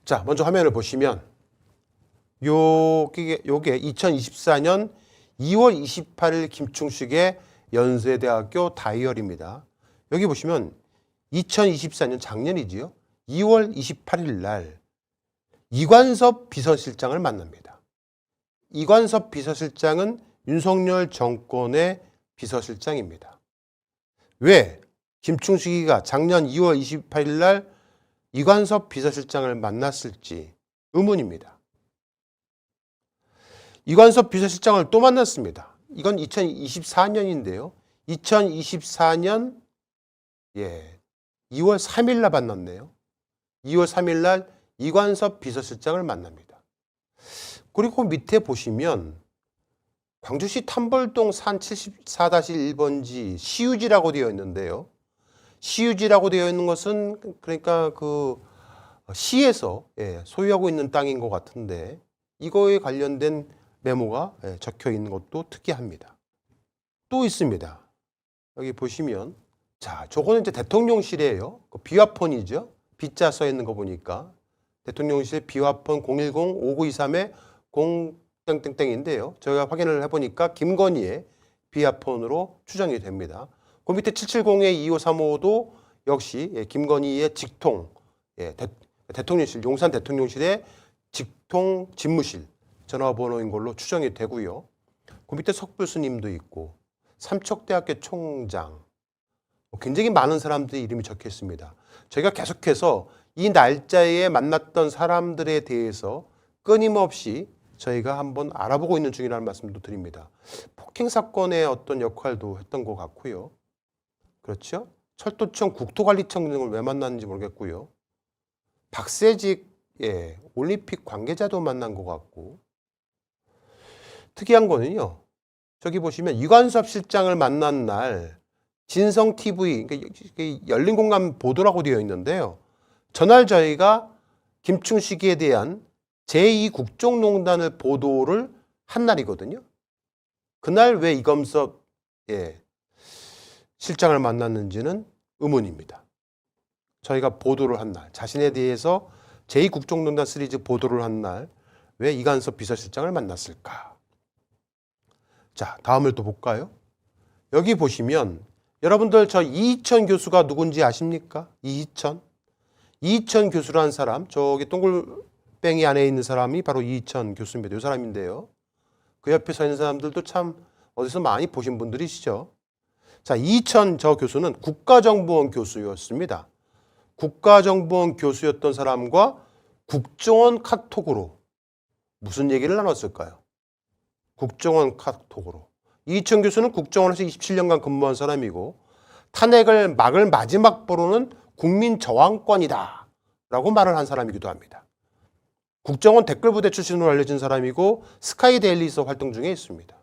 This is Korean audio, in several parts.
자, 먼저 화면을 보시면 요게 2024년 2월 28일 김충식의 연세대학교 다이어리입니다. 여기 보시면 2024년 작년이지요. 2월 28일 날 이관섭 비서실장을 만납니다. 이관섭 비서실장은 윤석열 정권의 비서실장입니다. 왜 김충식이가 작년 2월 28일 날 이관섭 비서실장을 만났을지 의문입니다. 이관섭 비서실장을 또 만났습니다. 이건 2024년인데요. 2024년 2월 3일 날 만났네요. 2월 3일 날 이관섭 비서실장을 만납니다. 그리고 밑에 보시면 광주시 탐벌동 산 74-1번지 시유지라고 되어 있는데요. 시유지라고 되어 있는 것은 그러니까 그 시에서 소유하고 있는 땅인 것 같은데 이거에 관련된 메모가 적혀 있는 것도 특이합니다. 또 있습니다. 여기 보시면 자, 저거는 이제 대통령실이에요. 그 비화폰이죠. B자 써 있는 거 보니까 대통령실 비화폰 010-5923-0땡땡땡인데요. 저희가 확인을 해보니까 김건희의 비화폰으로 추정이 됩니다. 그 밑에 770-2535도 역시 김건희의 직통, 대통령실, 용산 대통령실의 직통 집무실 전화번호인 걸로 추정이 되고요. 그 밑에 석불스님도 있고 삼척대학교 총장, 굉장히 많은 사람들의 이름이 적혀 있습니다. 저희가 계속해서 이 날짜에 만났던 사람들에 대해서 끊임없이 저희가 한번 알아보고 있는 중이라는 말씀도 드립니다. 폭행 사건의 어떤 역할도 했던 것 같고요. 그렇죠? 철도청 국토관리청 등을 왜 만났는지 모르겠고요. 박세직 올림픽 관계자도 만난 것 같고. 특이한 거는요. 저기 보시면 이관섭 실장을 만난 날 진성TV, 그러니까 열린공감 보도라고 되어 있는데요. 전날 저희가 김충식에 대한 제2국정농단을 보도를 한 날이거든요. 그날 왜 이관섭 실장을 만났는지는 의문입니다. 저희가 보도를 한 날, 자신에 대해서 제2국정농단 시리즈 보도를 한 날 왜 이관섭 비서실장을 만났을까? 자, 다음을 또 볼까요? 여기 보시면 여러분들 저 이희천 교수가 누군지 아십니까? 이희천 교수라는 사람, 저기 동글뱅이 안에 있는 사람이 바로 이희천 교수입니다. 이 사람인데요. 그 옆에 서 있는 사람들도 참 어디서 많이 보신 분들이시죠. 자, 이희천 저 교수는 국가정보원 교수였습니다. 국가정보원 교수였던 사람과 국정원 카톡으로 무슨 얘기를 나눴을까요? 국정원 카톡으로. 이희천 교수는 국정원에서 27년간 근무한 사람이고 탄핵을 막을 마지막 보루는 국민 저항권이다 라고 말을 한 사람이기도 합니다. 국정원 댓글부대 출신으로 알려진 사람이고 스카이데일리에서 활동 중에 있습니다.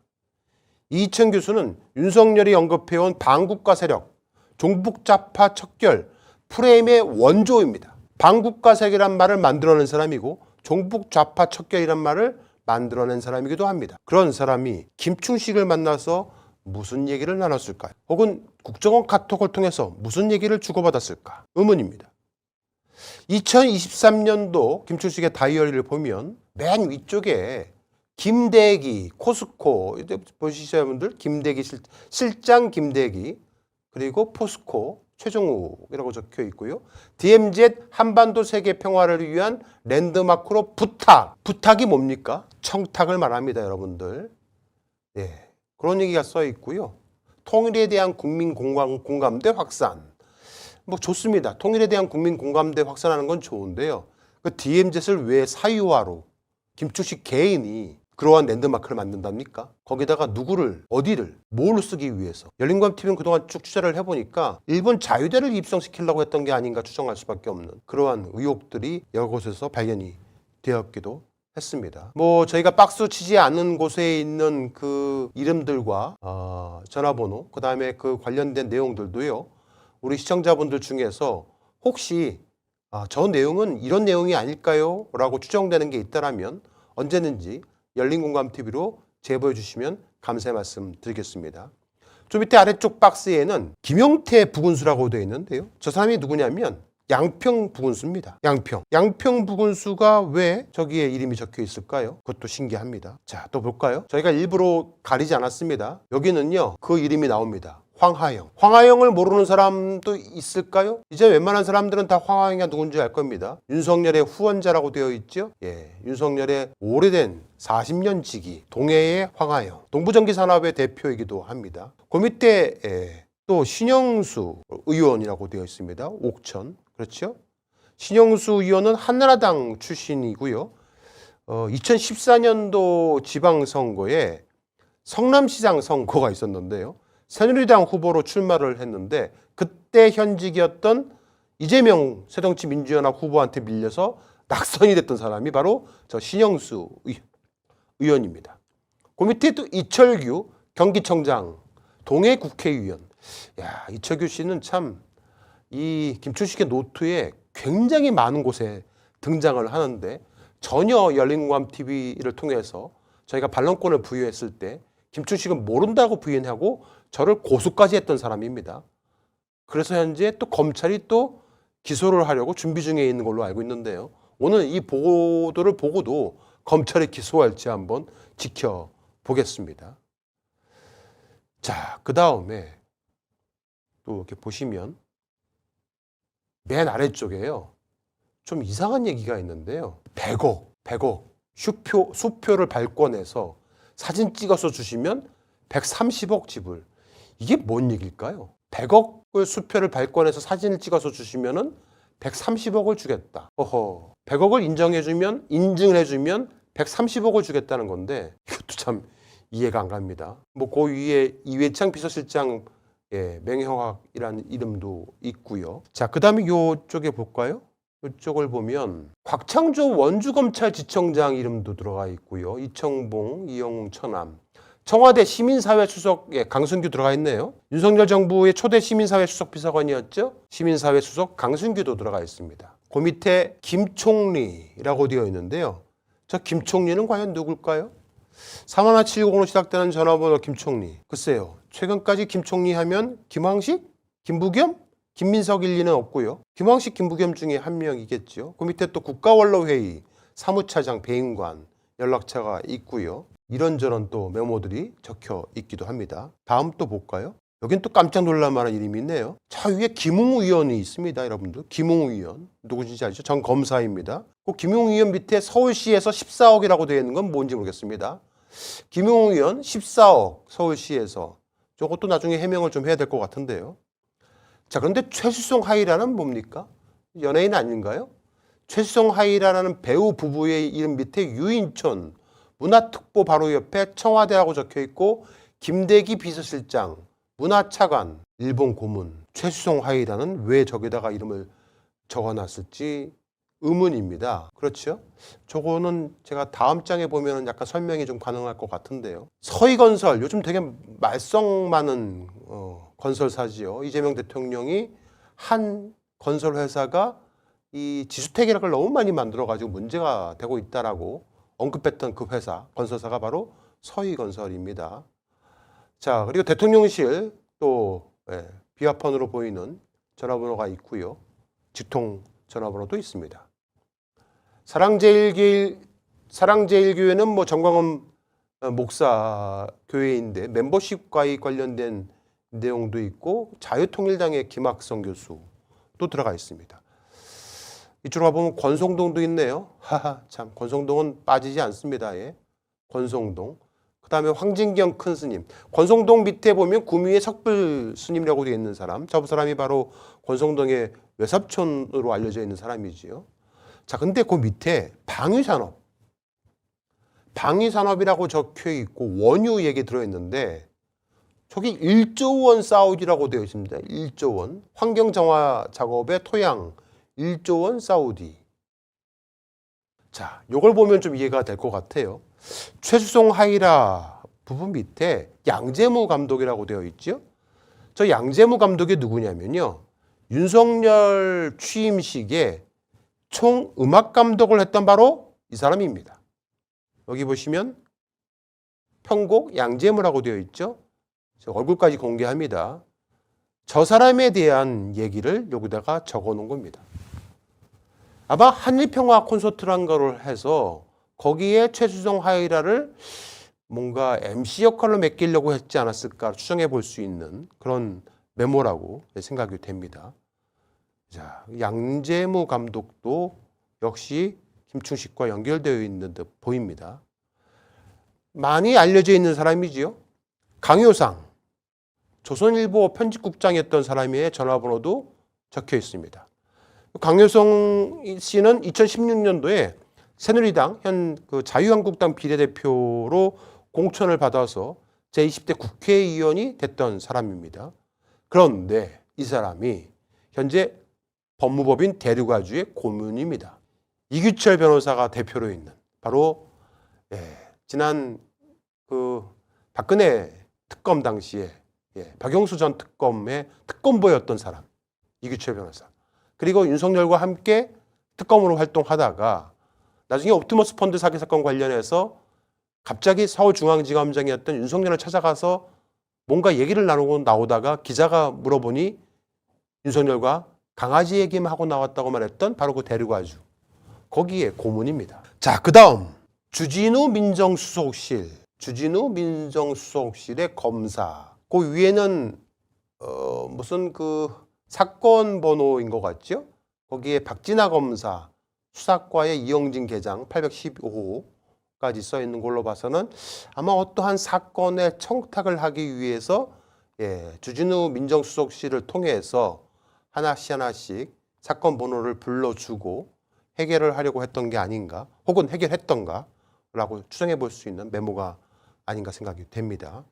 이희천 교수는 윤석열이 언급해온 반국가 세력, 종북좌파 척결, 프레임의 원조입니다. 반국가 세력이란 말을 만들어낸 사람이고 종북좌파 척결이란 말을 만들어낸 사람이기도 합니다. 그런 사람이 김충식을 만나서 무슨 얘기를 나눴을까요? 혹은 국정원 카톡을 통해서 무슨 얘기를 주고받았을까? 의문입니다. 2023년도 김충식의 다이어리를 보면 맨 위쪽에 김대기, 코스코, 보시죠 여러분들? 김대기 실장 김대기, 그리고 포스코 최종욱이라고 적혀 있고요. DMZ 한반도 세계 평화를 위한 랜드마크로 부탁이 뭡니까? 청탁을 말합니다, 여러분들. 그런 얘기가 써 있고요. 통일에 대한 국민 공감대 확산. 뭐 좋습니다. 통일에 대한 국민 공감대 확산하는 건 좋은데요. 그 DMZ를 왜 사유화로 김충식 개인이 그러한 랜드마크를 만든답니까? 거기다가 누구를, 어디를, 뭘 쓰기 위해서. 열린공감TV는 그동안 쭉 취재를 해보니까 일본 자유대를 입성시키려고 했던 게 아닌가 추정할 수밖에 없는 그러한 의혹들이 여러 곳에서 발견이 되었기도 했습니다. 뭐 저희가 박스 치지 않는 곳에 있는 그 이름들과 전화번호, 그 다음에 그 관련된 내용들도요. 우리 시청자분들 중에서 혹시 저 내용은 이런 내용이 아닐까요? 라고 추정되는 게 있다면 언제든지 열린공감TV로 제보해 주시면 감사의 말씀 드리겠습니다. 저 밑에 아래쪽 박스에는 김용태 부군수라고 되어 있는데요. 저 사람이 누구냐면 양평 부근수입니다. 양평 부근수가 왜 저기에 이름이 적혀 있을까요? 그것도 신기합니다. 자, 또 볼까요? 저희가 일부러 가리지 않았습니다. 여기는요, 그 이름이 나옵니다. 황하영. 황하영을 모르는 사람도 있을까요? 이제 웬만한 사람들은 다 황하영이 누군지 알 겁니다. 윤석열의 후원자라고 되어 있죠. 예, 윤석열의 오래된 40년 지기 동해의 황하영. 동부전기산업의 대표이기도 합니다. 그 밑에 또 신영수 의원이라고 되어 있습니다. 옥천. 그렇죠? 신영수 의원은 한나라당 출신이고요. 2014년도 지방선거에 성남시장 선거가 있었는데요. 새누리당 후보로 출마를 했는데 그때 현직이었던 이재명 새정치민주연합 후보한테 밀려서 낙선이 됐던 사람이 바로 저 신영수 의원입니다. 그 밑에 또 이철규 경기청장, 동해 국회의원. 야, 이철규 씨는 참 이 김춘식의 노트에 굉장히 많은 곳에 등장을 하는데 전혀 열린공감TV를 통해서 저희가 반론권을 부여했을 때 김춘식은 모른다고 부인하고 저를 고소까지 했던 사람입니다. 그래서 현재 또 검찰이 또 기소를 하려고 준비 중에 있는 걸로 알고 있는데요. 오늘 이 보도를 보고도 검찰이 기소할지 한번 지켜보겠습니다. 자, 그 다음에 또 이렇게 보시면 맨 아래쪽에요. 좀 이상한 얘기가 있는데요. 100억 수표를 발권해서 사진 찍어서 주시면 130억 지불. 이게 뭔 얘기일까요? 100억을 수표를 발권해서 사진을 찍어서 주시면은 130억을 주겠다. 100억을 인증을 해주면 130억을 주겠다는 건데 이것도 참 이해가 안 갑니다. 뭐 그 위에 이회창 비서실장 맹형학이라는 이름도 있고요. 자, 그 다음에 이쪽에 볼까요? 이쪽을 보면 곽창조 원주검찰지청장 이름도 들어가 있고요. 이청봉, 이영웅, 처남. 청와대 시민사회 수석 강순규 들어가 있네요. 윤석열 정부의 초대 시민사회 수석 비서관이었죠. 시민사회 수석 강순규도 들어가 있습니다. 그 밑에 김총리라고 되어 있는데요. 저 김총리는 과연 누굴까요? 3170으로 시작되는 전화번호 김총리. 글쎄요. 최근까지 김총리 하면 김황식? 김부겸? 김민석 일리는 없고요. 김황식, 김부겸 중에 한 명이겠죠. 그 밑에 또 국가원로회의 사무차장 배임관 연락처가 있고요. 이런저런 또 메모들이 적혀 있기도 합니다. 다음 또 볼까요? 여긴 또 깜짝 놀랄 만한 이름이 있네요. 자, 위에 김웅 의원이 있습니다. 여러분들. 김웅 의원. 누구신지 아시죠? 전 검사입니다. 그 김웅 의원 밑에 서울시에서 14억이라고 되어 있는 건 뭔지 모르겠습니다. 김웅 의원 14억 서울시에서. 저것도 나중에 해명을 좀 해야 될 것 같은데요. 자, 그런데 최수송 하이라는 뭡니까? 연예인 아닌가요? 최수송 하이라는 배우 부부의 이름 밑에 유인촌 문화특보 바로 옆에 청와대라고 적혀 있고 김대기 비서실장 문화차관 일본 고문 최수송 하이라는 왜 저기다가 이름을 적어놨을지 의문입니다. 그렇죠? 저거는 제가 다음 장에 보면 약간 설명이 좀 가능할 것 같은데요. 서희건설 요즘 되게 말썽 많은 건설사지요. 이재명 대통령이 한 건설회사가 이 지주택이라는 걸 너무 많이 만들어가지고 문제가 되고 있다라고 언급했던 그 회사, 건설사가 바로 서희건설입니다. 자, 그리고 대통령실 또 비화폰으로 보이는 전화번호가 있고요. 직통 전화번호도 있습니다. 사랑제일교회는 뭐 정광훈 목사 교회인데 멤버십과 관련된 내용도 있고 자유통일당의 김학성 교수도 들어가 있습니다. 이쪽으로 가보면 권성동도 있네요. 하하, 참 권성동은 빠지지 않습니다. 예. 권성동. 그 다음에 황진경 큰 스님. 권성동 밑에 보면 구미의 석불 스님이라고 되어 있는 사람. 저 사람이 바로 권성동의 외삼촌으로 알려져 있는 사람이지요. 자, 근데 그 밑에 방위산업이라고 적혀 있고 원유 얘기 들어있는데 저기 1조 원 사우디라고 되어 있습니다. 1조 원. 환경정화 작업의 토양 1조 원 사우디. 자, 요걸 보면 좀 이해가 될 것 같아요. 최수송 하이라 부분 밑에 양재무 감독이라고 되어 있죠. 저 양재무 감독이 누구냐면요. 윤석열 취임식에 총 음악 감독을 했던 바로 이 사람입니다. 여기 보시면 편곡 양재무라고 되어 있죠. 얼굴까지 공개합니다. 저 사람에 대한 얘기를 여기다가 적어 놓은 겁니다. 아마 한일평화 콘서트란 거를 해서 거기에 최수정 하이라를 뭔가 MC 역할로 맡기려고 했지 않았을까 추정해 볼 수 있는 그런 메모라고 생각이 됩니다. 자, 양재무 감독도 역시 김충식과 연결되어 있는 듯 보입니다. 많이 알려져 있는 사람이지요. 강효상, 조선일보 편집국장이었던 사람의 전화번호도 적혀 있습니다. 강효상 씨는 2016년도에 새누리당 현 자유한국당 비례대표로 공천을 받아서 제20대 국회의원이 됐던 사람입니다. 그런데 이 사람이 현재 법무법인 대류가주의 고문입니다. 이규철 변호사가 대표로 있는 바로 지난 박근혜 특검 당시에 박영수 전 특검의 특검보였던 사람 이규철 변호사. 그리고 윤석열과 함께 특검으로 활동하다가 나중에 옵티머스 펀드 사기 사건 관련해서 갑자기 서울중앙지검장이었던 윤석열을 찾아가서 뭔가 얘기를 나누고 나오다가 기자가 물어보니 윤석열과 강아지 얘기만 하고 나왔다고 말했던 바로 그 대류가주. 거기에 고문입니다. 자, 그 다음 주진우 민정수석실의 검사. 그 위에는 무슨 사건 번호인 것 같죠? 거기에 박진아 검사, 수사과의 이영진 계장 815호까지 써 있는 걸로 봐서는 아마 어떠한 사건의 청탁을 하기 위해서 주진우 민정수석실을 통해서 하나씩 사건 번호를 불러주고 해결을 하려고 했던 게 아닌가, 혹은 해결했던가 라고 추정해 볼 수 있는 메모가 아닌가 생각이 됩니다.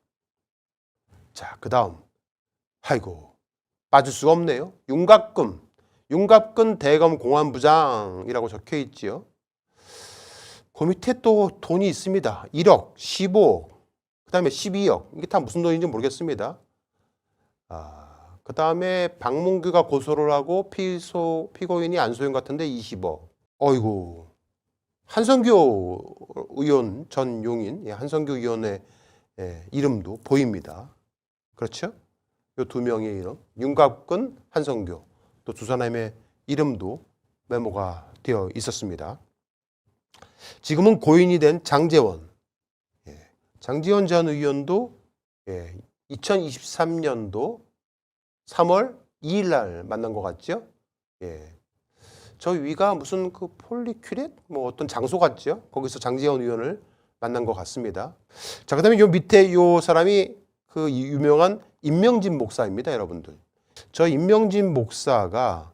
자, 그 다음 아이고 빠질 수가 없네요. 윤갑근 대검 공안부장이라고 적혀 있지요. 그 밑에 또 돈이 있습니다. 1억, 15억, 그 다음에 12억. 이게 다 무슨 돈인지 모르겠습니다. 그 다음에 박문규가 고소를 하고 피고인이 안소영 같은데 20억. 어이구, 한성교 의원 전 용인, 한성교 의원의 이름도 보입니다. 그렇죠? 이 두 명의 이름, 윤갑근, 한성교, 또 두 사람의 이름도 메모가 되어 있었습니다. 지금은 고인이 된 장제원 전 의원도 2023년도 3월 2일 날 만난 것 같죠? 저 위가 무슨 폴리큐렛? 어떤 장소 같죠? 거기서 장제원 의원을 만난 것 같습니다. 자, 그 다음에 요 밑에 요 사람이 그 유명한 임명진 목사입니다, 여러분들. 저 임명진 목사가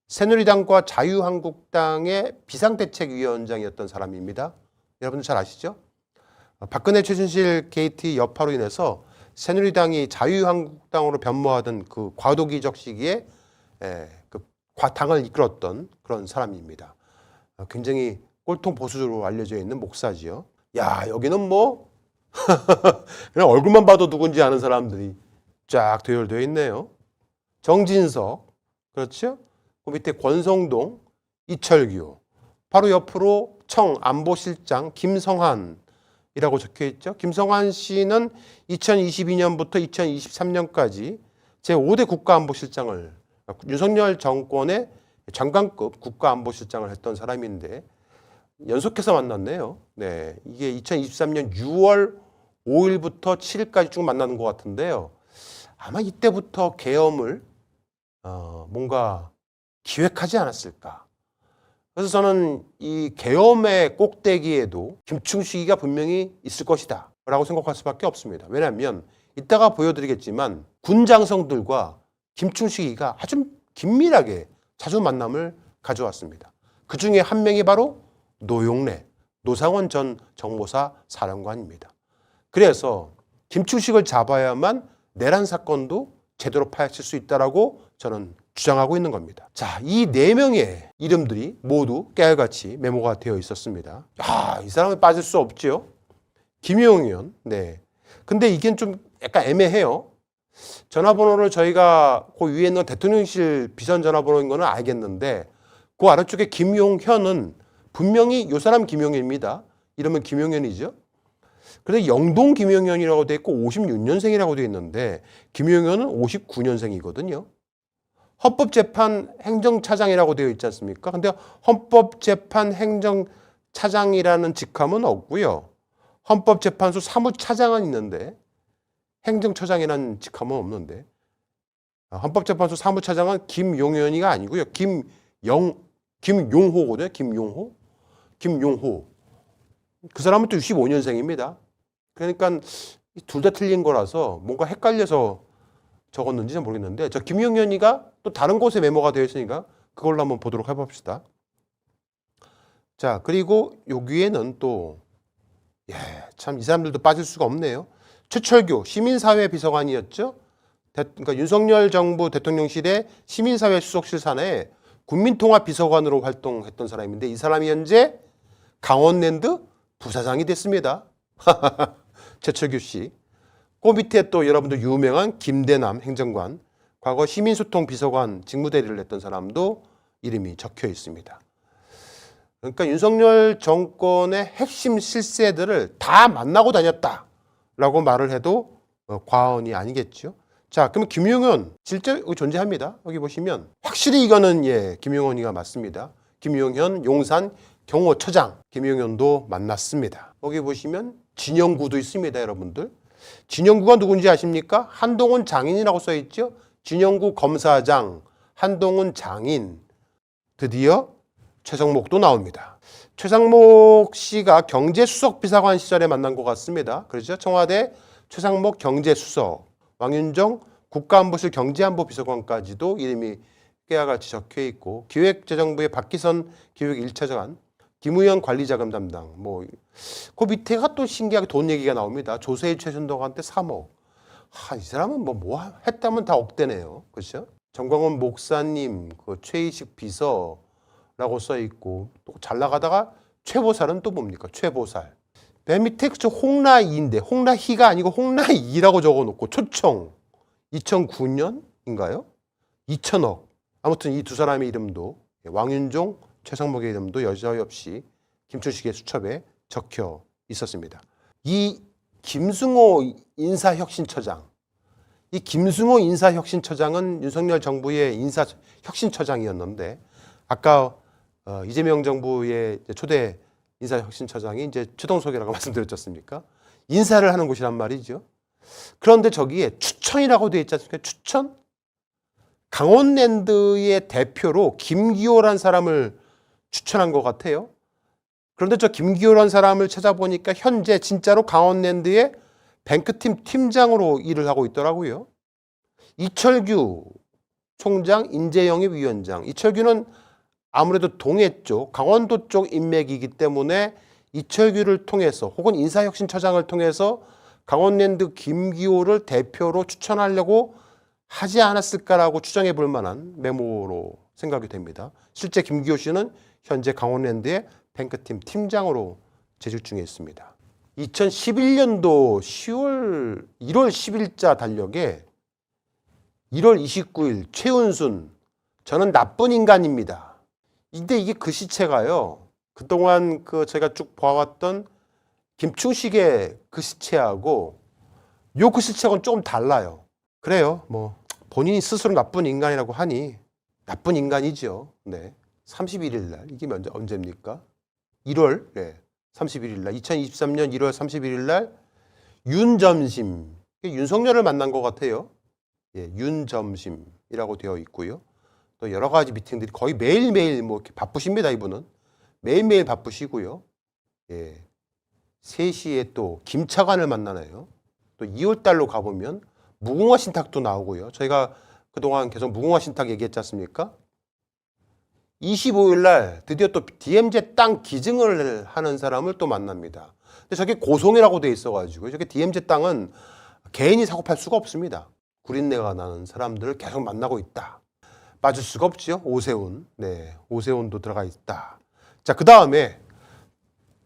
새누리당과 자유한국당의 비상대책위원장이었던 사람입니다. 여러분들 잘 아시죠? 박근혜 최순실 게이트 여파로 인해서 새누리당이 자유한국당으로 변모하던 그 과도기적 시기에 당을 이끌었던 그런 사람입니다. 굉장히 꼴통 보수적으로 알려져 있는 목사지요. 야, 여기는 그냥 얼굴만 봐도 누군지 아는 사람들이 쫙 도열되어 있네요. 정진석, 그렇죠? 그 밑에 권성동, 이철규, 바로 옆으로 청안보실장 김성한이라고 적혀 있죠. 김성한 씨는 2022년부터 2023년까지 제5대 국가안보실장을 윤석열 정권의 장관급 국가안보실장을 했던 사람인데 연속해서 만났네요. 이게 2023년 6월 5일부터 7일까지 쭉 만나는 것 같은데요. 아마 이때부터 계엄을 뭔가 기획하지 않았을까. 그래서 저는 이 계엄의 꼭대기에도 김충식이가 분명히 있을 것이다 라고 생각할 수밖에 없습니다. 왜냐하면 이따가 보여드리겠지만 군 장성들과 김충식이가 아주 긴밀하게 자주 만남을 가져왔습니다. 그 중에 한 명이 바로 노상원 전 정보사 사령관입니다. 그래서 김충식을 잡아야만 내란 사건도 제대로 파헤칠 수 있다라고 저는 주장하고 있는 겁니다. 자, 이 4명의 이름들이 모두 깨알같이 메모가 되어 있었습니다. 이 사람은 빠질 수 없죠. 김용 의원. 근데 이게 좀 약간 애매해요. 전화번호를 저희가 그 위에 있는 대통령실 비선 전화번호인 거는 알겠는데 그 아래쪽에 김용현은 분명히 이 사람 김용현입니다. 이름은 김용현이죠. 그런데 영동 김용현이라고 돼 있고 56년생이라고 돼 있는데 김용현은 59년생이거든요. 헌법재판 행정차장이라고 되어 있지 않습니까? 근데 헌법재판 행정차장이라는 직함은 없고요. 헌법재판소 사무차장은 있는데 행정처장이라는 직함은 없는데 헌법재판소 사무차장은 김용현이가 아니고요. 김용호거든요. 김용호. 그 사람은 또 65년생입니다. 그러니까 둘 다 틀린 거라서 뭔가 헷갈려서 적었는지 잘 모르겠는데 저 김용현이가 또 다른 곳에 메모가 되어 있으니까 그걸로 한번 보도록 해봅시다. 자, 그리고 여기에는 또 참 이 사람들도 빠질 수가 없네요. 최철규 시민사회 비서관이었죠. 그러니까 윤석열 정부 대통령실의 시민사회 수석실 산하에 국민통합비서관으로 활동했던 사람인데 이 사람이 현재 강원랜드 부사장이 됐습니다. 최철규 씨. 그 밑에 또 여러분들 유명한 김대남 행정관, 과거 시민소통비서관 직무대리를 했던 사람도 이름이 적혀 있습니다. 그러니까 윤석열 정권의 핵심 실세들을 다 만나고 다녔다라고 말을 해도 과언이 아니겠죠. 자, 그러면 김용현 실제 존재합니다. 여기 보시면 확실히 이거는 김용현이가 맞습니다. 김용현 용산 경호처장 김용현도 만났습니다. 여기 보시면 진영구도 있습니다, 여러분들. 진영구가 누군지 아십니까? 한동훈 장인이라고 써 있죠. 진영구 검사장, 한동훈 장인. 드디어 최상목도 나옵니다. 최상목 씨가 경제수석 비서관 시절에 만난 것 같습니다. 그렇죠? 청와대 최상목 경제수석, 왕윤정 국가안보실 경제안보 비서관까지도 이름이 깨알같이 적혀 있고 기획재정부의 박기선 기획 1차장, 김우현 관리자금 담당, 그 밑에가 또 신기하게 돈 얘기가 나옵니다. 조세희 최순덕한테 3억. 이 사람은 뭐 했다면 다 억대네요. 그렇죠? 정광훈 목사님, 그 최희식 비서라고 써 있고 또 잘 나가다가 최보살은 또 뭡니까? 최보살. 맨 밑에 그쵸 홍라희인데 홍라희가 아니고 홍라희라고 적어놓고 초청 2009년인가요? 2천억. 아무튼 이 두 사람의 이름도 왕윤종, 최상목의 이름도 여지없이 김춘식의 수첩에 적혀 있었습니다. 이 김승호 인사혁신처장, 이 김승호 인사혁신처장은 윤석열 정부의 인사혁신처장이었는데 아까 이재명 정부의 초대 인사혁신처장이 이제 최동석이라고 말씀드렸지 않습니까? 인사를 하는 곳이란 말이죠. 그런데 저기에 추천이라고 되어 있지 않습니까? 추천? 강원랜드의 대표로 김기호란 사람을 추천한 것 같아요. 그런데 저 김기호란 사람을 찾아보니까 현재 진짜로 강원랜드의 뱅크팀 팀장으로 일을 하고 있더라고요. 이철규 총장, 인재영입 위원장. 이철규는 아무래도 동해 쪽, 강원도 쪽 인맥이기 때문에 이철규를 통해서 혹은 인사혁신처장을 통해서 강원랜드 김기호를 대표로 추천하려고 하지 않았을까라고 추정해 볼 만한 메모로 생각이 됩니다. 실제 김기호 씨는 현재 강원랜드의 뱅크팀 팀장으로 재직 중에 있습니다. 2011년도 1월 10일자 달력에 1월 29일 최은순 저는 나쁜 인간입니다. 근데 이게 글씨체가요. 그동안 제가 쭉 봐왔던 김충식의 글씨체하고 요 글씨체하고는 조금 달라요. 그래요. 본인이 스스로 나쁜 인간이라고 하니 나쁜 인간이죠. 네. 31일 날 이게 언제입니까? 1월 31일 날 2023년 1월 31일 날 윤점심 윤석열을 만난 것 같아요. 윤점심이라고 되어 있고요. 또 여러 가지 미팅들이 거의 매일매일 이렇게 바쁘십니다. 이분은 매일매일 바쁘시고요. 3시에 또 김차관을 만나네요. 또 2월 달로 가보면 무궁화 신탁도 나오고요. 저희가 그동안 계속 무궁화 신탁 얘기했지 않습니까? 25일 날 드디어 또 DMZ 땅 기증을 하는 사람을 또 만납니다. 근데 저게 고송이라고 돼 있어가지고 저게 DMZ 땅은 개인이 사고 팔 수가 없습니다. 구린내가 나는 사람들을 계속 만나고 있다. 빠질 수가 없죠. 오세훈. 오세훈도 들어가 있다. 자, 그 다음에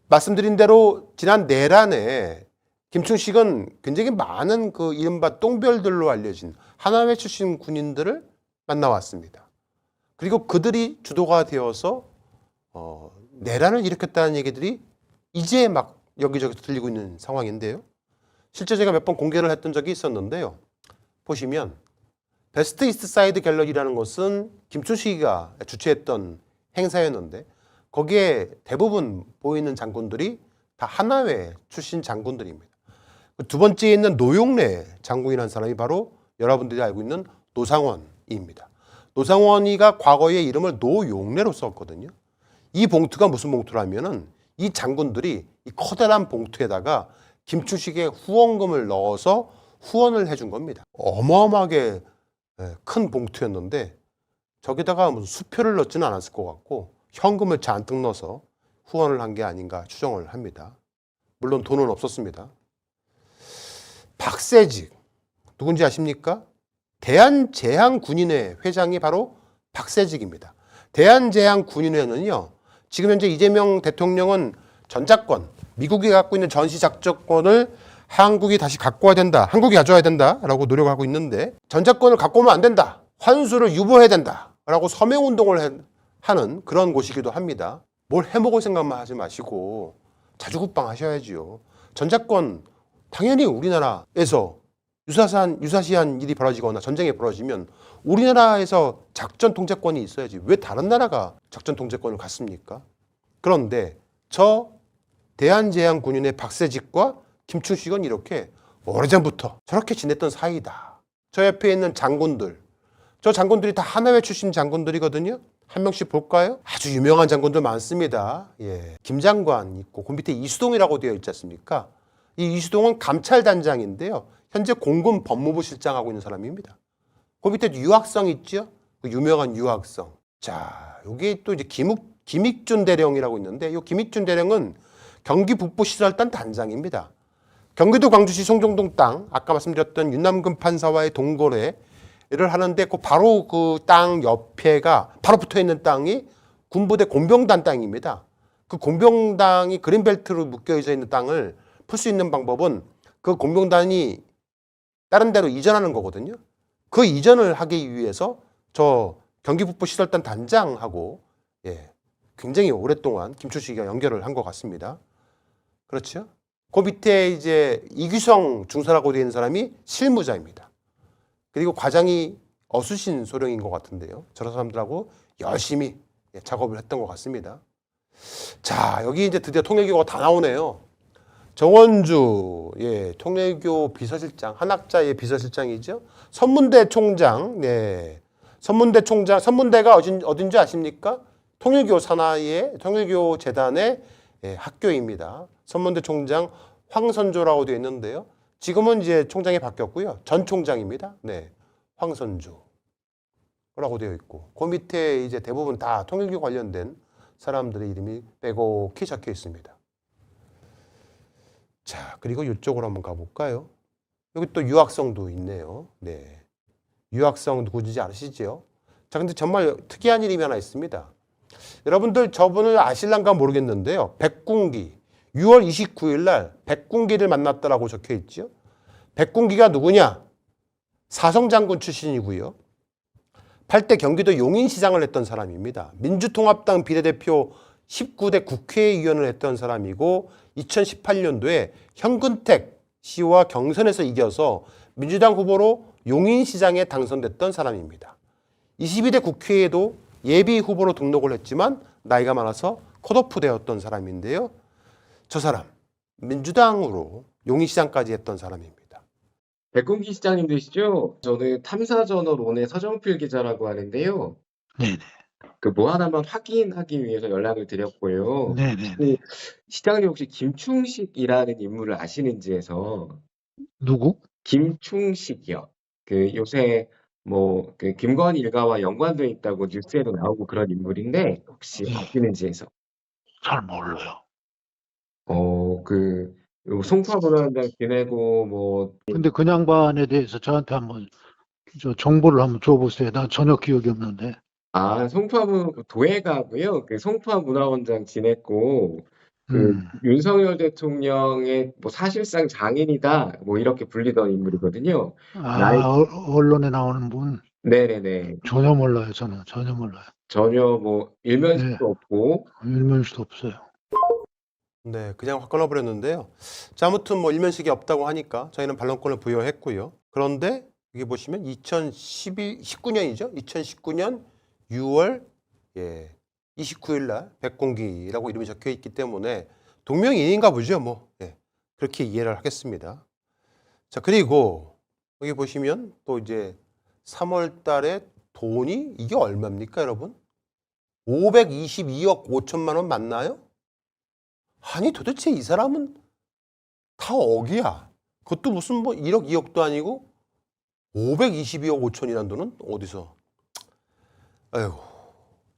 말씀드린 대로 지난 내란에 김충식은 굉장히 많은 이른바 똥별들로 알려진 하나회 출신 군인들을 만나왔습니다. 그리고 그들이 주도가 되어서 내란을 일으켰다는 얘기들이 이제 막 여기저기서 들리고 있는 상황인데요. 실제 제가 몇 번 공개를 했던 적이 있었는데요. 보시면 베스트 이스트 사이드 갤러리라는 것은 김춘식이가 주최했던 행사였는데 거기에 대부분 보이는 장군들이 다 하나회 출신 장군들입니다. 두 번째에 있는 노용래 장군이라는 사람이 바로 여러분들이 알고 있는 노상원입니다. 노상원이가 과거의 이름을 노용래로 썼거든요. 이 봉투가 무슨 봉투라면은 이 장군들이 이 커다란 봉투에다가 김춘식의 후원금을 넣어서 후원을 해준 겁니다. 어마어마하게 큰 봉투였는데 저기다가 무슨 수표를 넣지는 않았을 것 같고 현금을 잔뜩 넣어서 후원을 한 게 아닌가 추정을 합니다. 물론 돈은 없었습니다. 박세직 누군지 아십니까? 대한제항군인회 회장이 바로 박세직입니다. 대한제항군인회는요, 지금 현재 이재명 대통령은 전작권, 미국이 갖고 있는 전시작전권을 한국이 다시 갖고 와야 된다, 한국이 가져와야 된다라고 노력하고 있는데 전작권을 갖고 오면 안 된다, 환수를 유보해야 된다라고 서명운동을 하는 그런 곳이기도 합니다. 뭘 해먹을 생각만 하지 마시고 자주국방 하셔야지요. 전작권 당연히 우리나라에서 유사시한 일이 벌어지거나 전쟁이 벌어지면 우리나라에서 작전 통제권이 있어야지 왜 다른 나라가 작전 통제권을 갖습니까? 그런데 저 대한제항군인의 박세직과 김춘식은 이렇게 오래전부터 저렇게 지냈던 사이다. 저 옆에 있는 장군들, 저 장군들이 다 하나회 출신 장군들이거든요. 한 명씩 볼까요? 아주 유명한 장군들 많습니다. 예. 김장관 있고 그 밑에 이수동이라고 되어 있지 않습니까? 이 이수동은 감찰단장인데요. 현재 공군 법무부 실장하고 있는 사람입니다. 그 밑에 유학성 있죠? 그 유명한 유학성. 자, 여기 또 이제 김익준 대령이라고 있는데 이 김익준 대령은 경기 북부 시설단 단장입니다. 경기도 광주시 송정동 땅, 아까 말씀드렸던 윤남근 판사와의 동거래를 하는데 바로 그 땅 옆에가 바로 붙어 있는 땅이 군부대 공병단 땅입니다. 그 공병당이 그린벨트로 묶여져 있는 땅을 풀 수 있는 방법은 그 공병단이 다른 데로 이전하는 거거든요. 그 이전을 하기 위해서 저 경기 북부 시설단 단장하고 굉장히 오랫동안 김춘식이가 연결을 한 것 같습니다. 그렇죠? 그 밑에 이제 이규성 중사라고 되어 있는 사람이 실무자입니다. 그리고 과장이 어수신 소령인 것 같은데요. 저런 사람들하고 열심히 작업을 했던 것 같습니다. 자, 여기 이제 드디어 통일교가 다 나오네요. 정원주, 통일교 비서실장, 한학자의 비서실장이죠. 선문대 총장, 선문대 총장, 선문대가 어딘지 아십니까? 통일교 산하의, 통일교 재단의 학교입니다. 선문대 총장 황선조라고 되어 있는데요. 지금은 이제 총장이 바뀌었고요. 전 총장입니다. 황선조라고 되어 있고, 그 밑에 이제 대부분 다 통일교 관련된 사람들의 이름이 빼곡히 적혀 있습니다. 자, 그리고 이쪽으로 한번 가볼까요? 여기 또 유학성도 있네요. 유학성 누구인지 아시죠? 자, 근데 정말 특이한 일이 하나 있습니다. 여러분들 저분을 아실란가 모르겠는데요. 백군기, 6월 29일 날 백군기를 만났다라고 적혀 있죠. 백군기가 누구냐? 사성장군 출신이고요. 8대 경기도 용인시장을 했던 사람입니다. 민주통합당 비례대표 19대 국회의원을 했던 사람이고 2018년도에 현근택 씨와 경선에서 이겨서 민주당 후보로 용인시장에 당선됐던 사람입니다. 22대 국회에도 예비 후보로 등록을 했지만 나이가 많아서 컷오프 되었던 사람인데요. 저 사람 민주당으로 용인시장까지 했던 사람입니다. 백군기 시장님 되시죠? 저는 탐사저널온의 서정필 기자라고 하는데요. 네네. 그 뭐 하나만 확인하기 위해서 연락을 드렸고요. 네네네. 시장님 혹시 김충식이라는 인물을 아시는지 해서. 누구? 김충식이요. 그 요새 뭐 그 김건희 일가와 연관돼 있다고 뉴스에도 나오고 그런 인물인데 혹시 아시는지 해서. 잘 몰라요. 그 송파문화원장 지내고 뭐. 근데 그 양반에 대해서 저한테 한번 정보를 한번 줘보세요. 난 전혀 기억이 없는데. 송파문 도예가고요. 그 송파문화원장 지냈고 그 윤석열 대통령의 뭐 사실상 장인이다 뭐 이렇게 불리던 인물이거든요. 언론에 나오는 분? 네네네. 전혀 몰라요. 저는 전혀 몰라요. 전혀 뭐 일면식도 없고. 일면식도 없어요. 그냥 확 끊어버렸는데요. 자, 아무튼 뭐 일면식이 없다고 하니까 저희는 반론권을 부여했고요. 그런데 여기 보시면 19년이죠. 2019년 6월 29일 날 백공기라고 이름이 적혀 있기 때문에 동명이인인가 보죠. 뭐 그렇게 이해를 하겠습니다. 자, 그리고 여기 보시면 또 이제 3월 달에 돈이 이게 얼마입니까, 여러분? 522억 5천만 원 맞나요? 아니, 도대체 이 사람은 다 억이야. 그것도 무슨 뭐 1억, 2억도 아니고 522억 5천이라는 돈은 어디서? 아이고,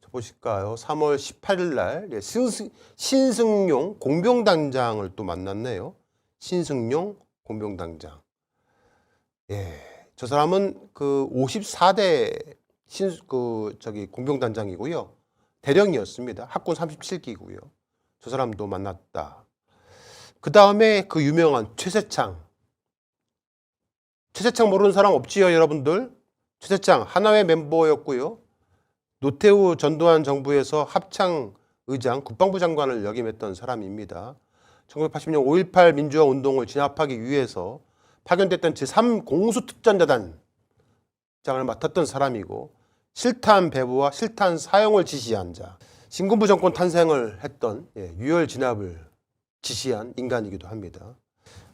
자, 보실까요? 3월 18일 날 신승용 공병단장을 또 만났네요. 신승용 공병단장. 저 사람은 그 54대 공병단장이고요. 대령이었습니다. 학군 37기고요. 저 사람도 만났다. 그 다음에 그 유명한 최세창. 최세창 모르는 사람 없지요, 여러분들? 최세창 하나회 멤버였고요. 노태우 전두환 정부에서 합창의장, 국방부 장관을 역임했던 사람입니다. 1980년 5.18 민주화 운동을 진압하기 위해서 파견됐던 제3공수특전대단장을 맡았던 사람이고 실탄 배부와 실탄 사용을 지시한 자, 신군부 정권 탄생을 했던 유혈 진압을 지시한 인간이기도 합니다.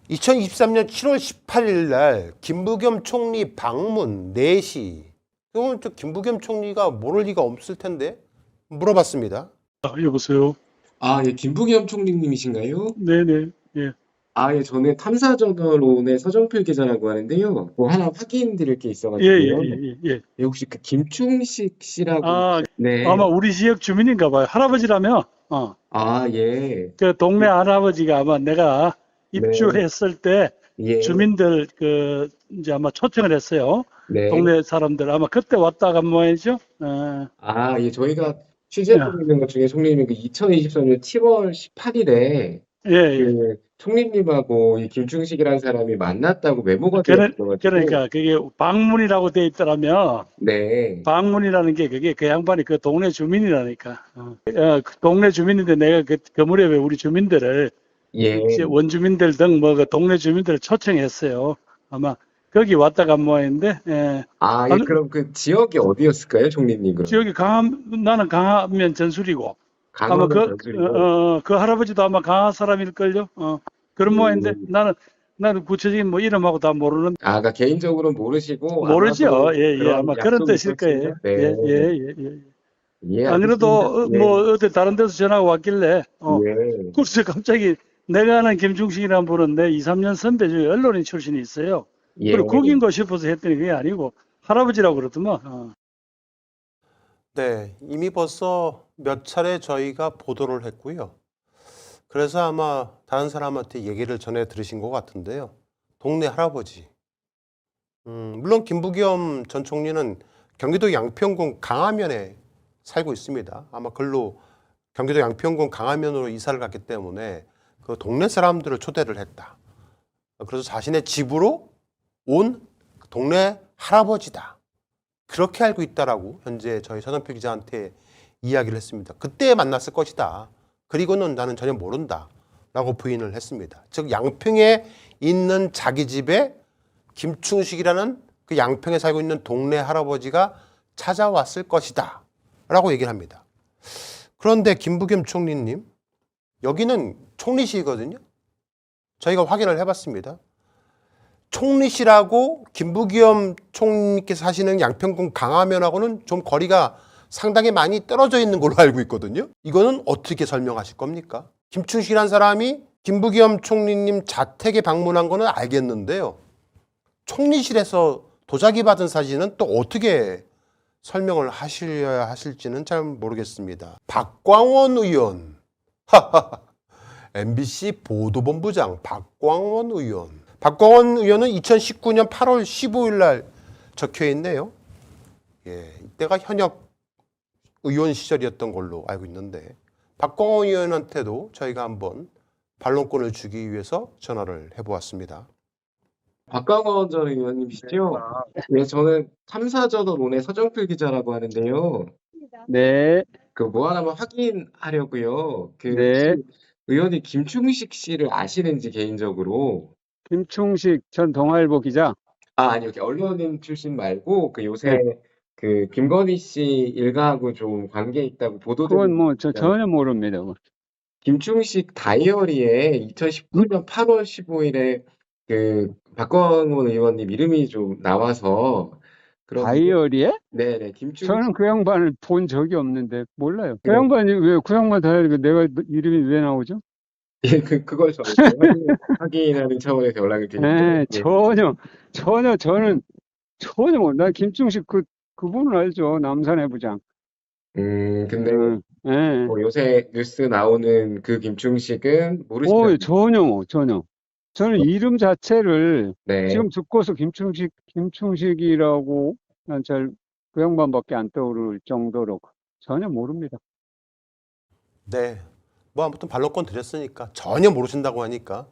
2023년 7월 18일 날 김부겸 총리 방문 4시. 그러면 저 김부겸 총리가 모를 리가 없을 텐데 물어봤습니다. 여보세요. 아, 예, 김부겸 총리님이신가요? 네네. 예. 아, 예, 저는 탐사저널온의 서정필 기자라고 하는데요. 뭐 하나 확인드릴 게 있어가지고요. 예. 예, 혹시 그 김충식 씨라고. 아, 네. 아마 우리 지역 주민인가 봐요. 할아버지라며. 아, 예. 그 동네 할아버지가 아마 내가 네. 입주했을 때 예. 주민들 이제 아마 초청을 했어요. 네. 동네 사람들 아마 그때 왔다가 뭐였죠? 아, 예, 저희가 취재하고 있는 것 중에 총리님 그 2023년 7월 18일에 예. 그 총리님하고 이 김충식이라는 사람이 만났다고 메모가 그러니까 되어있어가지고. 그게 방문이라고 돼 있더라면 네. 방문이라는 게 그게 그 양반이 그 동네 주민이라니까. 그 동네 주민인데 내가 그 무렵에 우리 주민들을 예. 원주민들 등 뭐 그 동네 주민들을 초청했어요. 아마 거기 왔다가 뭐 했는데 아, 예, 그럼 그 지역이 어디였을까요, 총리님? 그럼? 지역이 나는 강화면 전술이고 아마 강원도 전술이고. 그 할아버지도 아마 강화 사람일걸요. 그런 뭐 했는데 나는 구체적인 뭐 이름하고 다 모르는. 아, 그러니까 개인적으로 모르시고 모르죠. 아마도 예, 그런 아마 그런 약속이 뜻일 거예요. 있었습니다. 네. 예, 안 그래도 알겠습니다. 뭐 어디 다른 데서 전화가 왔길래 예. 글쎄 갑자기 내가 아는 김중식이라는 분은 내 2, 3년 선배 중에 언론인 출신이 있어요. 예. 그리고 거긴가 싶어서 했더니 그게 아니고 할아버지라고 그러더만. 네, 이미 벌써 몇 차례 저희가 보도를 했고요. 그래서 아마 다른 사람한테 얘기를 전해 들으신 것 같은데요. 동네 할아버지. 물론 김부겸 전 총리는 경기도 양평군 강화면에 살고 있습니다. 아마 글로 경기도 양평군 강화면으로 이사를 갔기 때문에 그 동네 사람들을 초대를 했다. 그래서 자신의 집으로 온 동네 할아버지다. 그렇게 알고 있다라고 현재 저희 서정필 기자한테 이야기를 했습니다. 그때 만났을 것이다. 그리고는 나는 전혀 모른다. 라고 부인을 했습니다. 즉 양평에 있는 자기 집에 김충식이라는 그 양평에 살고 있는 동네 할아버지가 찾아왔을 것이다. 라고 얘기를 합니다. 그런데 김부겸 총리님, 여기는 총리시거든요. 저희가 확인을 해봤습니다. 총리시라고 김부겸 총리께서 하시는 양평군 강화면하고는 좀 거리가 상당히 많이 떨어져 있는 걸로 알고 있거든요. 이거는 어떻게 설명하실 겁니까? 김충식이라는 사람이 김부겸 총리님 자택에 방문한 거는 알겠는데요. 총리실에서 도자기 받은 사진은 또 어떻게 설명을 하셔야 하실지는 잘 모르겠습니다. 박광원 의원, MBC 보도본부장 박광원 의원. 박광원 의원은 2019년 8월 15일 날 적혀 있네요. 이때가 현역 의원 시절이었던 걸로 알고 있는데 박광원 의원한테도 저희가 한번 반론권을 주기 위해서 전화를 해보았습니다. 박광원 전 의원님이시죠? 네, 저는 탐사저널온의 서정필 기자라고 하는데요. 네, 그 뭐 하나만 확인하려고요. 그 네. 혹시 의원이 김충식 씨를 아시는지 개인적으로. 김충식 전 동아일보 기자. 아니요. 언론인 출신 말고 그 요새 네. 그 김건희 씨 일가하고 좀 관계 있다고 보도되는 그건 뭐 분 있잖아요. 전혀 모릅니다. 그건. 김충식 다이어리에 음? 2019년 8월 15일에 그 박광원 의원님 이름이 좀 나와서 그런 다이어리에? 네네 김충식 저는 그 양반을 본 적이 없는데 몰라요. 그 양반이 왜 그 양반 다이어리가 내가 이름이 왜 나오죠? 예, 그걸 저희 확인하는 차원에서 연락을 드렸는데 에 전혀 전혀 난 김충식 그분은 알죠. 남산의 부장. 근데 예. 뭐 요새 뉴스 나오는 그 김충식은 모르시는 전혀. 저는 이름 자체를 네. 지금 듣고서 김충식이라고 난 그 양반밖에 안 떠오를 정도로 전혀 모릅니다. 네. 뭐 아무튼 반론권 드렸으니까 전혀 모르신다고 하니까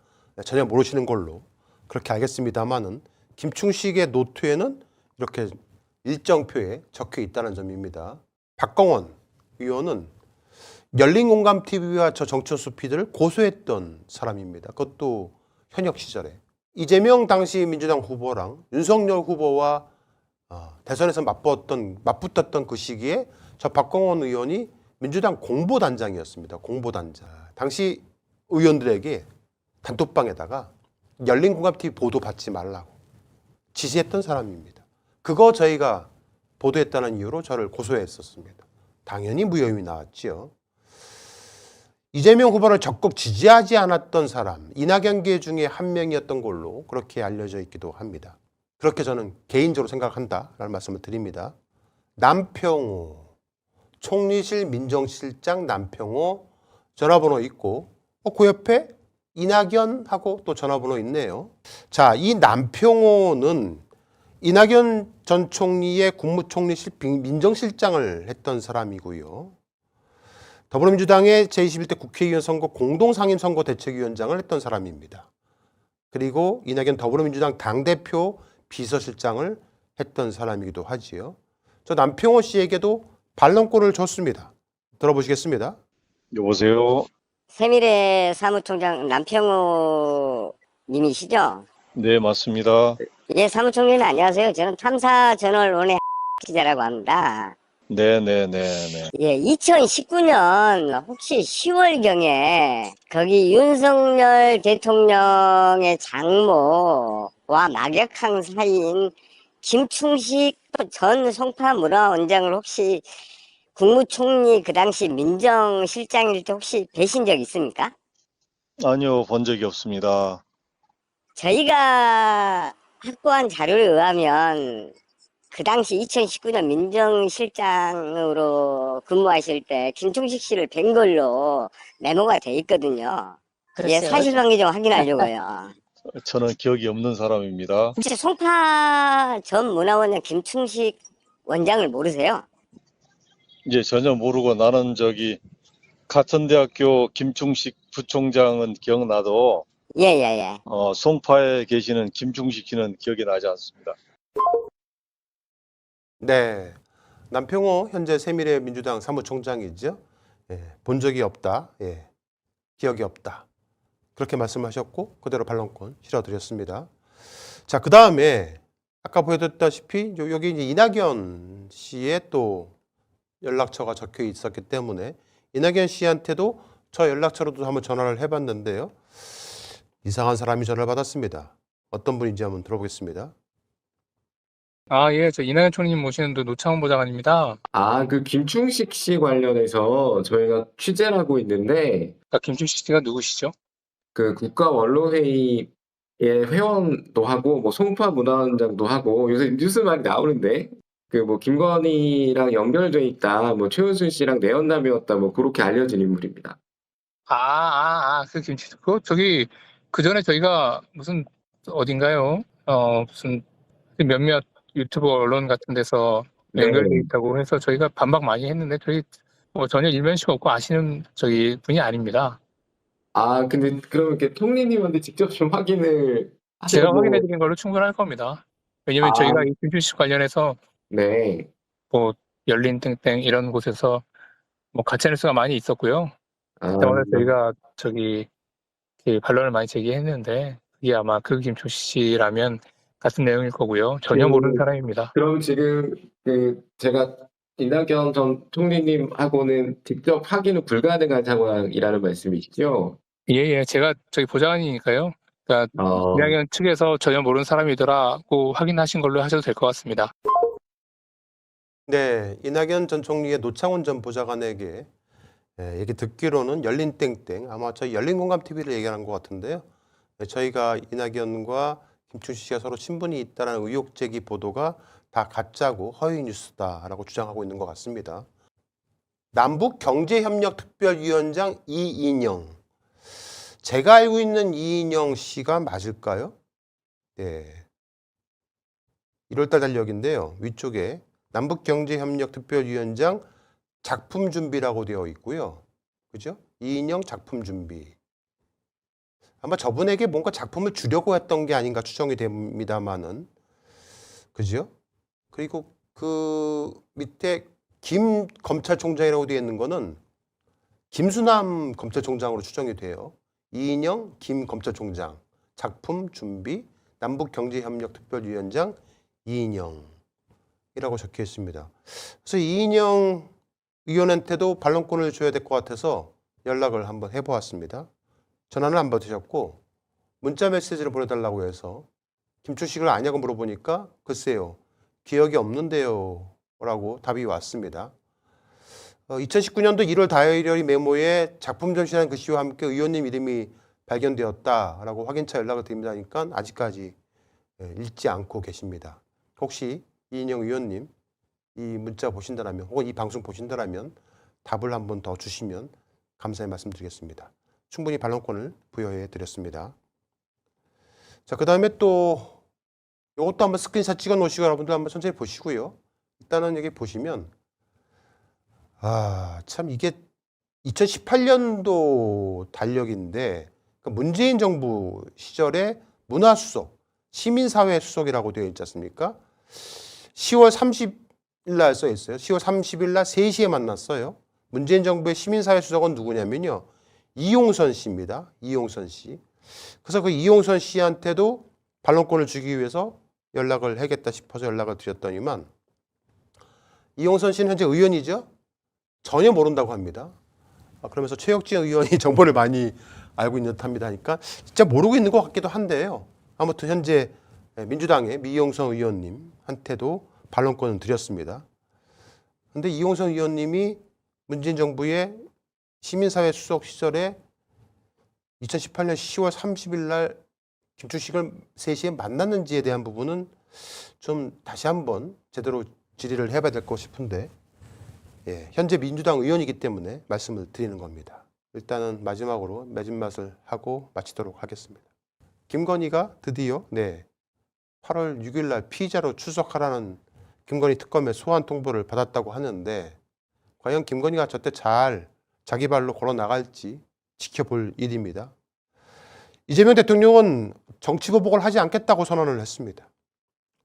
전혀 모르시는 걸로 그렇게 알겠습니다만은 김충식의 노트에는 이렇게 일정표에 적혀 있다는 점입니다. 박광원 의원은 열린공감TV와 저 정천수 PD를 고소했던 사람입니다. 그것도 현역 시절에. 이재명 당시 민주당 후보랑 윤석열 후보와 대선에서 맞붙었던 그 시기에 저 박광원 의원이 민주당 공보단장이었습니다. 공보단장. 당시 의원들에게 단톡방에다가 열린공감TV 보도 받지 말라고 지시했던 사람입니다. 그거 저희가 보도했다는 이유로 저를 고소했었습니다. 당연히 무혐의 나왔지요. 이재명 후보를 적극 지지하지 않았던 사람, 이낙연계 중에 한 명이었던 걸로 그렇게 알려져 있기도 합니다. 그렇게 저는 개인적으로 생각한다라는 말씀을 드립니다. 남평호, 총리실 민정실장 남평호 전화번호 있고 그 옆에 이낙연하고 또 전화번호 있네요. 자, 이 남평호는 이낙연 전 총리의 국무총리실 민정실장을 했던 사람이고요. 더불어민주당의 제21대 국회의원 선거 공동상임선거대책위원장을 했던 사람입니다. 그리고 이낙연 더불어민주당 당대표 비서실장을 했던 사람이기도 하지요. 저 남평호 씨에게도 반론권을 줬습니다. 들어보시겠습니다. 여보세요. 세미래 사무총장 남평호 님이시죠? 네, 맞습니다. 예, 사무총장님 안녕하세요. 저는 탐사저널원의 기자라고 합니다. 네. 예, 2019년 혹시 10월경에 거기 윤석열 대통령의 장모와 막역한 사이인 김충식 전 송파문화원장을 혹시 국무총리 그 당시 민정실장일 때 혹시 뵈신 적 있습니까? 아니요, 본 적이 없습니다. 저희가 확보한 자료에 의하면 그 당시 2019년 민정실장으로 근무하실 때 김충식 씨를 뵌 걸로 메모가 돼 있거든요. 예, 글쎄요. 사실관계 좀 확인하려고요. 저는 기억이 없는 사람입니다. 혹시 송파 전 문화원장 김충식 원장을 모르세요? 이제 전혀 모르고 나는 같은 대학교 김충식 부총장은 기억나도 예. 송파에 계시는 김충식 씨는 기억이 나지 않습니다. 네, 남평호 현재 새미래 민주당 사무총장이죠. 예, 본 적이 없다. 예, 기억이 없다. 그렇게 말씀하셨고 그대로 반론권 실어드렸습니다. 자, 그 다음에 아까 보여드렸다시피 여기 이제 이낙연 씨의 또 연락처가 적혀 있었기 때문에 이낙연 씨한테도 저 연락처로도 한번 전화를 해봤는데요. 이상한 사람이 전화를 받았습니다. 어떤 분인지 한번 들어보겠습니다. 예, 저 이낙연 총리님 모시는 노창훈 보좌관입니다. 그 김충식 씨 관련해서 저희가 취재를 하고 있는데 김충식 씨가 누구시죠? 그 국가원로회의의 회원도 하고 뭐 송파 문화원장도 하고 요새 뉴스 많이 나오는데 그 뭐 김건희랑 연결돼 있다, 뭐 최은순 씨랑 내연남이었다, 뭐 그렇게 알려진 인물입니다. 그 김충식, 그 전에 저희가 무슨, 어딘가요? 무슨 몇몇 유튜브 언론 같은 데서 네. 연결돼 있다고 해서 저희가 반박 많이 했는데 저희 뭐 전혀 일면식 없고 아시는 분이 아닙니다. 근데 그러면 이렇게 총리님한테 직접 좀 확인을 제가 하시고. 확인해 드린 걸로 충분할 겁니다. 왜냐면 아. 저희가 이 김충식 관련해서 네. 뭐 열린 땡땡 이런 곳에서 뭐 가짜뉴스가 많이 있었고요. 그때마다 저희가 그 반론을 많이 제기했는데 그게 아마 그 김충식 씨라면 같은 내용일 거고요. 전혀 모르는 사람입니다. 그럼 지금 제가 이낙연 전 총리님하고는 직접 확인은 불가능한 상황이라는 말씀이시죠? 예, 제가 저기 보좌관이니까요. 그러니까 이낙연 측에서 전혀 모르는 사람이더라고 확인하신 걸로 하셔도 될 것 같습니다. 네, 이낙연 전 총리의 노창훈 전 보좌관에게 얘기 듣기로는 열린땡땡, 아마 저희 열린공감TV를 얘기하는 것 같은데요. 저희가 이낙연과 김충식 씨가 서로 친분이 있다는 의혹 제기 보도가 다 가짜고 허위 뉴스다라고 주장하고 있는 것 같습니다. 남북경제협력특별위원장 이인영. 제가 알고 있는 이인영 씨가 맞을까요? 네. 1월달 달력인데요. 위쪽에 남북경제협력특별위원장 작품 준비라고 되어 있고요. 그죠? 이인영 작품 준비. 아마 저분에게 뭔가 작품을 주려고 했던 게 아닌가 추정이 됩니다만은. 그죠? 그리고 그 밑에 김 검찰총장이라고 되어 있는 거는 김수남 검찰총장으로 추정이 돼요. 이인영 김 검찰총장 작품 준비 남북경제협력특별위원장 이인영이라고 적혀 있습니다. 그래서 이인영 의원한테도 반론권을 줘야 될 것 같아서 연락을 한번 해보았습니다. 전화는 안 받으셨고 문자 메시지를 보내달라고 해서 김충식을 아냐고 물어보니까 글쎄요. 기억이 없는데요. 라고 답이 왔습니다. 2019년도 1월 다이어리 메모에 작품 전시라는 글씨와 함께 의원님 이름이 발견되었다라고 확인차 연락을 드립니다. 하니까 아직까지 읽지 않고 계십니다. 혹시 이인영 의원님 이 문자 보신다라면 혹은 이 방송 보신다라면 답을 한번 더 주시면 감사의 말씀드리겠습니다. 충분히 반론권을 부여해 드렸습니다. 자, 그 다음에 또 이것도 한번 스크린샷 찍어 놓으시고 여러분들 한번 천천히 보시고요. 일단은 여기 보시면 참 이게 2018년도 달력인데 문재인 정부 시절에 문화수석, 시민사회 수석이라고 되어 있지 않습니까? 10월 30일 날 써 있어요. 10월 30일 날 3시에 만났어요. 문재인 정부의 시민사회 수석은 누구냐면요. 이용선 씨입니다. 이용선 씨. 그래서 그 이용선 씨한테도 반론권을 주기 위해서 연락을 하겠다 싶어서 연락을 드렸더니만 이용선 씨는 현재 의원이죠. 전혀 모른다고 합니다. 그러면서 최혁진 의원이 정보를 많이 알고 있는 듯합니다 하니까 진짜 모르고 있는 것 같기도 한데요. 아무튼 현재 민주당의 이용선 의원님한테도 반론권을 드렸습니다. 그런데 이용선 의원님이 문재인 정부의 시민사회 수석 시절에 2018년 10월 30일 날 김충식을 3시에 만났는지에 대한 부분은 좀 다시 한번 제대로 질의를 해봐야 될 것 싶은데 현재 민주당 의원이기 때문에 말씀을 드리는 겁니다. 일단은 마지막으로 매진맛을 하고 마치도록 하겠습니다. 김건희가 드디어 8월 6일 날 피의자로 출석하라는 김건희 특검의 소환 통보를 받았다고 하는데 과연 김건희가 저때 잘 자기 발로 걸어 나갈지 지켜볼 일입니다. 이재명 대통령은 정치보복을 하지 않겠다고 선언을 했습니다.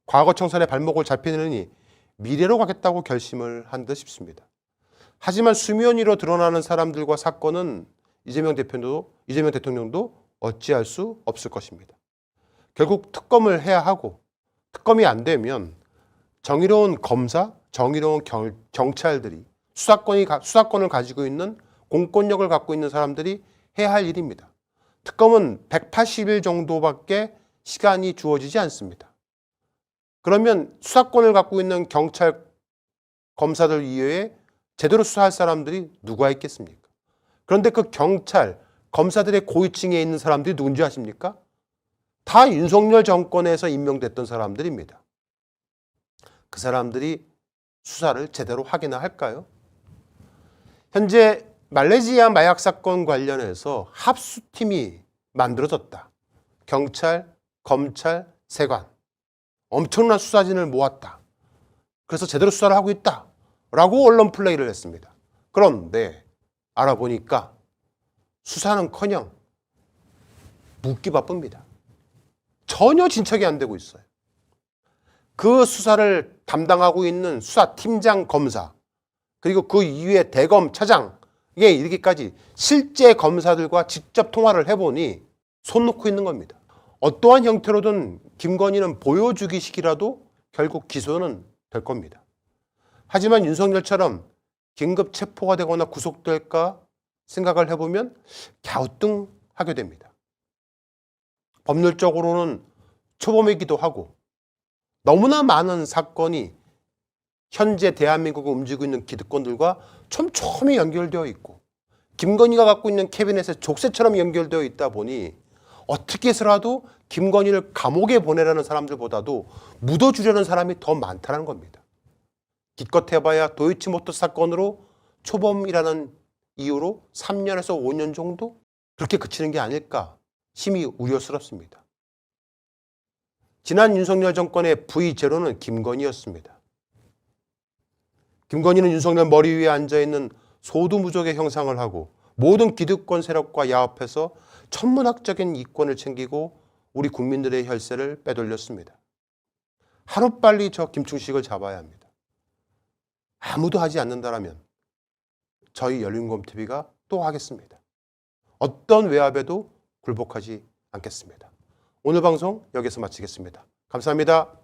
과거 청산의 발목을 잡히느니 미래로 가겠다고 결심을 한 듯 싶습니다. 하지만 수면 위로 드러나는 사람들과 사건은 이재명 대통령도 어찌할 수 없을 것입니다. 결국 특검을 해야 하고 특검이 안 되면 정의로운 검사, 정의로운 경찰들이 수사권을 가지고 있는 공권력을 갖고 있는 사람들이 해야 할 일입니다. 특검은 180일 정도밖에 시간이 주어지지 않습니다. 그러면 수사권을 갖고 있는 경찰, 검사들 이외에 제대로 수사할 사람들이 누가 있겠습니까? 그런데 그 경찰, 검사들의 고위층에 있는 사람들이 누군지 아십니까? 다 윤석열 정권에서 임명됐던 사람들입니다. 그 사람들이 수사를 제대로 하기나 할까요? 현재 말레이시아 마약 사건 관련해서 합수팀이 만들어졌다. 경찰, 검찰, 세관. 엄청난 수사진을 모았다. 그래서 제대로 수사를 하고 있다. 라고 언론 플레이를 했습니다. 그런데 알아보니까 수사는커녕 묻기 바쁩니다. 전혀 진척이 안 되고 있어요. 그 수사를 담당하고 있는 수사팀장 검사 그리고 그 이후에 대검 차장에 이르기까지 실제 검사들과 직접 통화를 해보니 손 놓고 있는 겁니다. 어떠한 형태로든 김건희는 보여주기식이라도 결국 기소는 될 겁니다. 하지만 윤석열처럼 긴급 체포가 되거나 구속될까 생각을 해보면 갸우뚱하게 됩니다. 법률적으로는 초범이기도 하고 너무나 많은 사건이 현재 대한민국을 움직이고 있는 기득권들과 촘촘히 연결되어 있고 김건희가 갖고 있는 캐비넷의 족쇄처럼 연결되어 있다 보니 어떻게 해서라도 김건희를 감옥에 보내라는 사람들보다도 묻어주려는 사람이 더 많다는 겁니다. 기껏 해봐야 도이치모터 사건으로 초범이라는 이유로 3년에서 5년 정도 그렇게 그치는 게 아닐까 심히 우려스럽습니다. 지난 윤석열 정권의 V0는 김건희였습니다. 김건희는 윤석열 머리 위에 앉아있는 소두무적의 형상을 하고 모든 기득권 세력과 야합해서 천문학적인 이권을 챙기고 우리 국민들의 혈세를 빼돌렸습니다. 하루빨리 저 김충식을 잡아야 합니다. 아무도 하지 않는다라면 저희 열린검TV가 또 하겠습니다. 어떤 외압에도 굴복하지 않겠습니다. 오늘 방송 여기서 마치겠습니다. 감사합니다.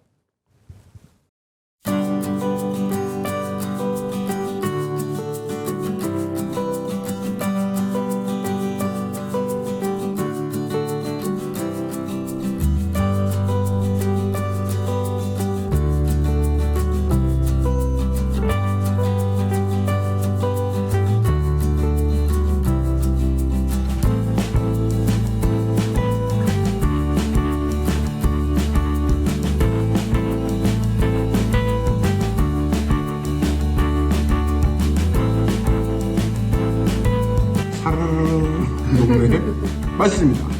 사르르 녹음에 맞습니다.